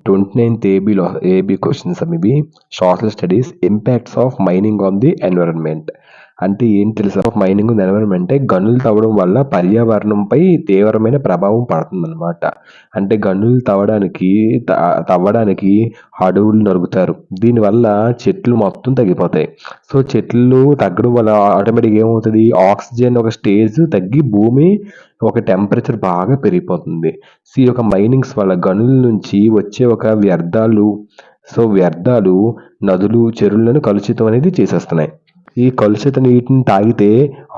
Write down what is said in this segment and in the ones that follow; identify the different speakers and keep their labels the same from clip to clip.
Speaker 1: 29th AB questions ఇవి. Social studies impacts of mining on the environment. అంటే ఏంటి తెలుసా? ఆఫ్ మైనింగ్ ఆన్ ఎన్విరాన్మెంట్ అంటే గనులు తవ్వడం వల్ల పర్యావరణంపై తీవ్రమైన ప్రభావం పడుతుందన్నమాట. అంటే గనులు తవ్వడానికి అడవులు నరుకుతారు. దీనివల్ల చెట్లు మొత్తం తగ్గిపోతాయి. సో చెట్లు తగ్గడం వల్ల ఆటోమేటిక్గా ఏమవుతుంది? ఆక్సిజన్ ఒక స్టేజ్ తగ్గి భూమి ఒక టెంపరేచర్ బాగా పెరిగిపోతుంది. సో ఈ యొక్క మైనింగ్స్ వల్ల గనుల నుంచి వచ్చే ఒక వ్యర్థాలు నదులు, చెరువులను కలుషితం అనేది చేసేస్తున్నాయి. ఈ కలుషిత నీటిని తాగితే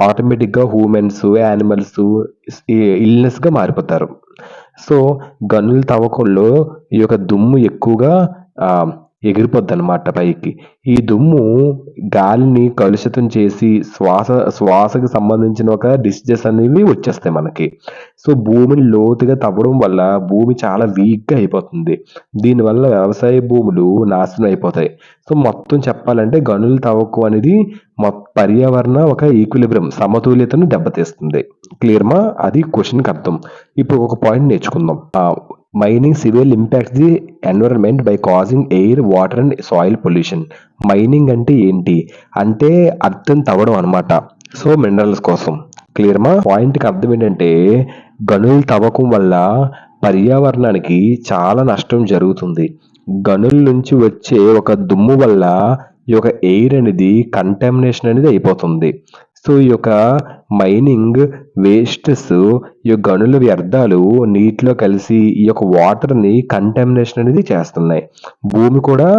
Speaker 1: ఆటోమేటిక్గా హ్యూమన్స్, యానిమల్స్ ఇల్నెస్గా మారిపోతారు. సో గనుల తవ్వకంలో ఈ యొక్క దుమ్ము ఎక్కువగా ఎగిరిపోద్ది అనమాట పైకి. ఈ దుమ్ము గాలిని కలుషితం చేసి శ్వాసకు సంబంధించిన ఒక డిసీజెస్ అనేవి వచ్చేస్తాయి మనకి. సో భూమిని లోతుగా తవ్వడం వల్ల భూమి చాలా వీక్గా అయిపోతుంది. దీనివల్ల వ్యవసాయ భూములు నాశనం అయిపోతాయి. సో మొత్తం చెప్పాలంటే గనుల తవ్వకం అనేది పర్యావరణ ఒక ఈక్విలిబ్రియం సమతుల్యతను దెబ్బతీస్తుంది. క్లియర్మా? అది క్వశ్చన్కి అర్థం. ఇప్పుడు ఒక పాయింట్ నేర్చుకుందాం. Mining severe impacts the environment by causing air, water and soil pollution. Mining అంటే ఏంటి అంటే అర్థం తవ్వడం అనమాట. సో మినరల్స్ కోసం. క్లియర్మా? పాయింట్కి అర్థం ఏంటంటే గనుల తవ్వకం వల్ల పర్యావరణానికి చాలా నష్టం జరుగుతుంది. గనుల నుంచి వచ్చే ఒక దుమ్ము వల్ల ఈ యొక్క ఎయిర్ అనేది కంటామినేషన్ అనేది అయిపోతుంది. సో ఈ యొక్క మైనింగ్ వేస్ట్స్, ఈ యొక్క గనుల వ్యర్థాలు నీటిలో కలిసి ఈ యొక్క వాటర్ని కంటామినేషన్ అనేది చేస్తున్నాయి. భూమి కూడా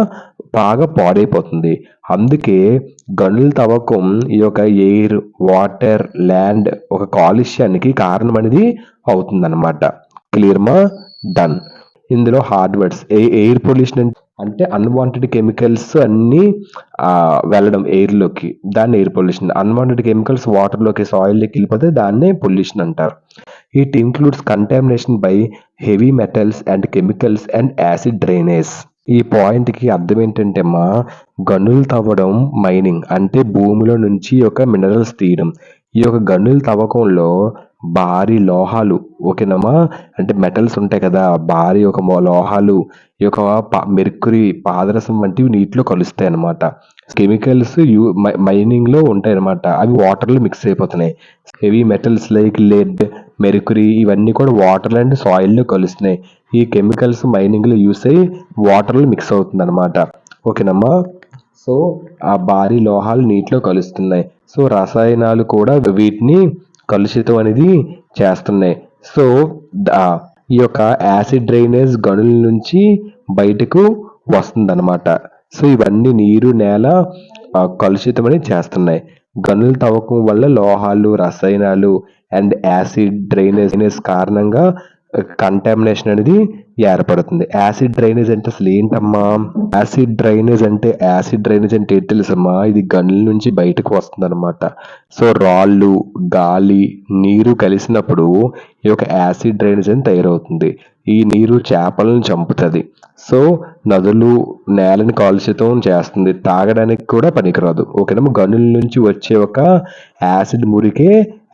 Speaker 1: బాగా పాడైపోతుంది. అందుకే గనుల తవ్వకం ఈ యొక్క ఎయిర్, వాటర్, ల్యాండ్ ఒక కాలుష్యానికి కారణం అనేది అవుతుందన్నమాట. క్లియర్మా? డన్. ఇందులో హార్డ్ వర్డ్స్. ఎయిర్ పొల్యూషన్ అంటే అన్వాంటెడ్ కెమికల్స్ అన్నీ వెళ్ళడం ఎయిర్లోకి, దాన్ని ఎయిర్ పొల్యూషన్. అన్వాంటెడ్ కెమికల్స్ వాటర్లోకి, సాయిల్లోకి వెళ్ళిపోతే దాన్నే పొల్యూషన్ అంటారు. It includes contamination by heavy metals and chemicals and acid drainage. ఈ పాయింట్కి అర్థం ఏంటంటే గనులు తవ్వడం, మైనింగ్ అంటే భూమిలో నుంచి ఒక మినరల్స్ తీయడం. ఈ యొక్క గనుల తవ్వకంలో భారీ లోహాలు, ఓకేనమ్మా, అంటే మెటల్స్ ఉంటాయి కదా, భారీ ఒక లోహాలు, ఈ యొక్క మెర్క్యూరీ, పాదరసం వంటివి నీటిలో కలుస్తాయి అన్నమాట. కెమికల్స్ మైనింగ్ లో ఉంటాయి అన్నమాట. అవి వాటర్ లో మిక్స్ అయిపోతున్నాయి. Heavy metals like lead, mercury ఇవన్నీ కూడా వాటర్ అండ్ సాయిల్ లో కలుస్తున్నాయి. ఈ కెమికల్స్ మైనింగ్ లో యూస్ అయ్యి వాటర్ లో మిక్స్ అవుతుంది అనమాట. ఓకేనమ్మా? సో ఆ భారీ లోహాలు నీటిలో కలుస్తున్నాయి. సో రసాయనాలు కూడా వీటిని కలుషితం అనేది చేస్తున్నాయి. సో ఈ యొక్క యాసిడ్ డ్రైనేజ్ గనుల నుంచి బయటకు వస్తుందన్నమాట. సో ఇవన్నీ నీరు, నేల కలుషితం అనేది చేస్తున్నాయి. గనుల తవ్వకం వల్ల లోహాలు, రసాయనాలు అండ్ యాసిడ్ డ్రైనేజ్ కారణంగా కంటామినేషన్ అనేది ఏర్పడుతుంది. యాసిడ్ డ్రైనేజ్ అంటే అసలు ఏంటమ్మా? యాసిడ్ డ్రైనేజ్ అంటే ఏంటి తెలుసమ్మా? ఇది గనుల నుంచి బయటకు వస్తుంది అనమాట. సో రాళ్ళు, గాలి, నీరు కలిసినప్పుడు ఈ యొక్క యాసిడ్ డ్రైనేజ్ అని తయారవుతుంది. ఈ నీరు చేపలను చంపుతుంది. సో నదులు, నేలని కాలుషితం చేస్తుంది. తాగడానికి కూడా పనికిరాదు. ఓకేనా? గనుల నుంచి వచ్చే ఒక యాసిడ్ మురికే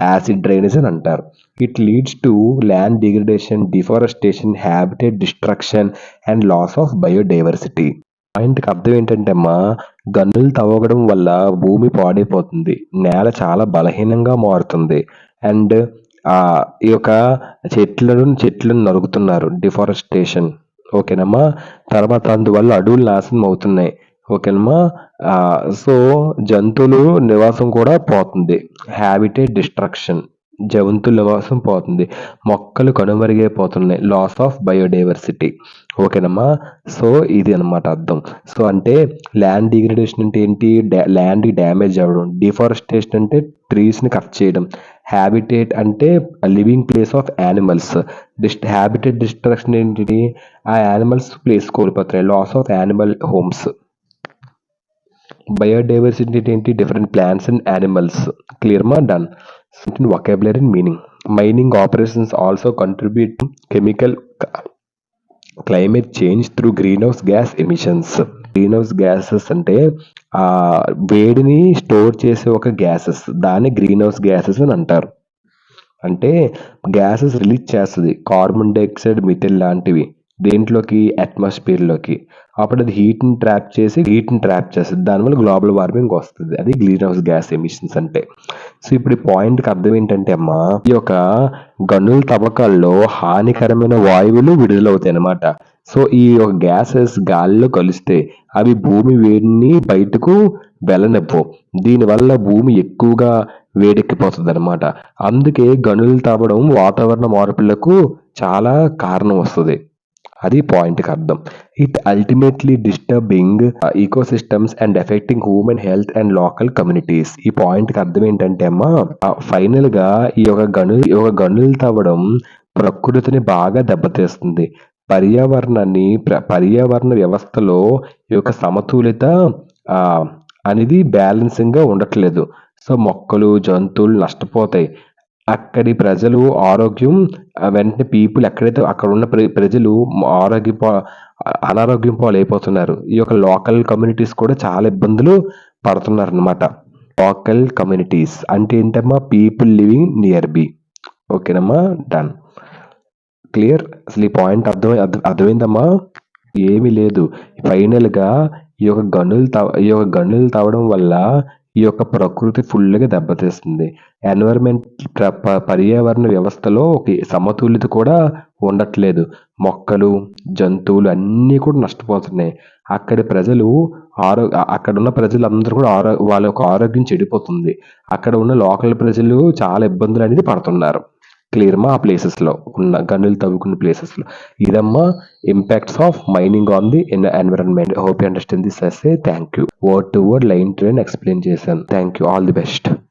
Speaker 1: యాసిడ్ డ్రైనేజ్ అని అంటారు. It leads to land degradation, deforestation, habitat destruction and loss of biodiversity. పాయింట్కి అర్థం ఏంటంటే గనులు తవ్వడం వల్ల భూమి పాడైపోతుంది, నేల చాలా బలహీనంగా మారుతుంది, అండ్ ఈ యొక్క చెట్లను నరుకుతున్నారు, డిఫారెస్టేషన్. ఓకేనమ్మా? తర్వాత అందువల్ల అడవులు నాశనం అవుతున్నాయి. ఓకేనమ్మా? సో జంతువులు నివాసం కూడా పోతుంది. హ్యాబిటేట్ డిస్ట్రక్షన్, జంతువుల నివాసం పోతుంది. మొక్కలు కనుమరుగైపోతున్నాయి. Loss of biodiversity. ఓకేనమ్మా? సో ఇది అనమాట అర్థం. సో అంటే ల్యాండ్ డిగ్రేడేషన్ అంటే ఏంటి? ల్యాండ్ డ్యామేజ్ అవ్వడం. డిఫారెస్టేషన్ అంటే ట్రీస్ని కట్ చేయడం. హ్యాబిటేట్ అంటే living place of animals. Habitat destruction ఏంటి? ఆ యానిమల్స్ ప్లేస్ కోల్పోతాయి. Loss of animal homes. Biodiversity ఏంటి? Different plants and animals. క్లియర్మా? Done. vocabulary and meaning. Mining operations also contribute to chemical climate change through greenhouse gas emissions. Greenhouse gases అంటే వేడిని store చేసే ఒక gases, దాన్ని green house gases అని అంటారు. అంటే గ్యాసెస్ రిలీజ్ చేస్తుంది. కార్బన్ డైఆక్సైడ్, మిథేన్ లాంటివి దేంట్లోకి? అట్మాస్ఫియర్‌లోకి. అప్పుడు అది హీట్‌ని ట్రాప్ చేస్తది. దానివల్ల గ్లోబల్ వార్మింగ్ వస్తది. అది గ్రీన్ హౌస్ గ్యాస్ ఎమిషన్స్ అంటే. సో, ఇప్పుడు ఈ పాయింట్‌కి అర్థం ఏంటంటే అమ్మా, ఈ యొక్క గనుల తవ్వకాల్లో హానికరమైన వాయువులు విడుదలవుతాయన్నమాట. సో, ఈ యొక్క గ్యాసెస్ గాలిలో కలిస్తే అవి భూమి వేడిని బయటకు వెళ్ళనివ్వవు. దీనివల్ల భూమి ఎక్కువగా వేడెక్కిపోతదనమాట. అందుకే గనులు తవ్వడం వాతావరణ మార్పులకు చాలా కారణం వస్తది. అది పాయింట్‌కి అర్థం. It ultimately disturbing ecosystems and effecting human health and local communities. ఈ పాయింట్‌కి అర్థం ఏంటంటే అమ్మా, ఫైనల్‌గా ఈ యొక్క గనులు తవ్వడం ప్రకృతిని బాగా దెబ్బతీస్తుంది. పర్యావరణ వ్యవస్థలో ఈ యొక్క సమతులిత ఆహ్, అనేది బ్యాలెన్సింగ్‌గా ఉండట్లేదు. సో, మొక్కలు, జంతువులు నష్టపోతాయి. అక్కడి ప్రజలు ఆరోగ్యం వెంటనే పీపుల్ ఎక్కడైతే అక్కడున్న ప్రజలు ఆరోగ్య పా అనారోగ్యం పాలైపోతున్నారు. ఈ యొక్క లోకల్ కమ్యూనిటీస్ కూడా చాలా ఇబ్బందులు పడుతున్నారనమాట. లోకల్ కమ్యూనిటీస్ అంటే ఏంటమ్మా? People living near by. ఓకేనమ్మా? డన్. క్లియర్? అసలు ఈ పాయింట్ అర్థమైందమ్మా? ఏమీ లేదు. ఫైనల్‌గా ఈ యొక్క గనులు తవ్వడం వల్ల ఈ యొక్క ప్రకృతి ఫుల్‌గా దెబ్బతీస్తుంది. ఎన్విరాన్మెంట్ పర్యావరణ వ్యవస్థలో ఒక సమతుల్యత కూడా ఉండట్లేదు. మొక్కలు, జంతువులు అన్నీ కూడా నష్టపోతున్నాయి. అక్కడున్న ప్రజలందరూ కూడా వాళ్ళ యొక్క ఆరోగ్యం చెడిపోతుంది. అక్కడ ఉన్న లోకల్ ప్రజలు చాలా ఇబ్బందులనేది పడుతున్నారు. క్లియరమ్మా? ఆ ప్లేసెస్‌లో గనులు తవ్వుకున్న ప్లేసెస్‌లో. ఇదమ్మా impacts of mining on the environment. Hope you understand this essay. Thank you. Word to word, line to line explain చేశాను. Thank you. All the best.